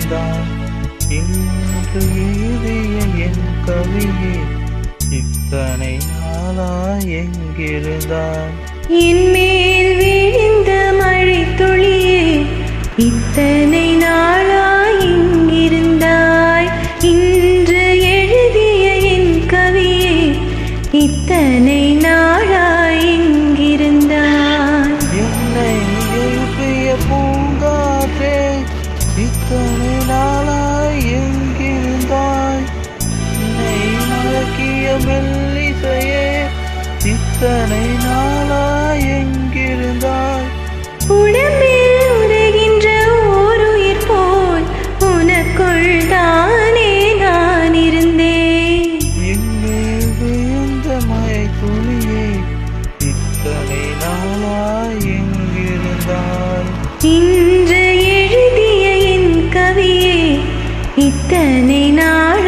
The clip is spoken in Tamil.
எங்கிருந்தான் இன்று எழுதிய என் கவியே இத்தனை நாளா எங்கிருந்தான் என் மேல் விழுந்த மழை துளியே இத்தனை நாளா எங்கிருந்தாய் இன்று எழுதிய என் கவியே இத்தனை நாளா எங்கிருந்தாய் என்னை எழுப்பிய பூங்காற்றே இத்தனை நாளா எங்கிருந்தாய் என்னை மலக்கிய மெல்லிசையே இத்தனை நாளா எங்கிருந்தாய் உடம்பில் உரைகின்ற ஓருயிர் போல் உனக்குள் தானே நான் இருந்தேன் எங்கே விழுந்த மழை துளியே இத்தனை நாளா எங்கிருந்தாய் இன்று எழுதிய என் கவியே இத்தனை நாள்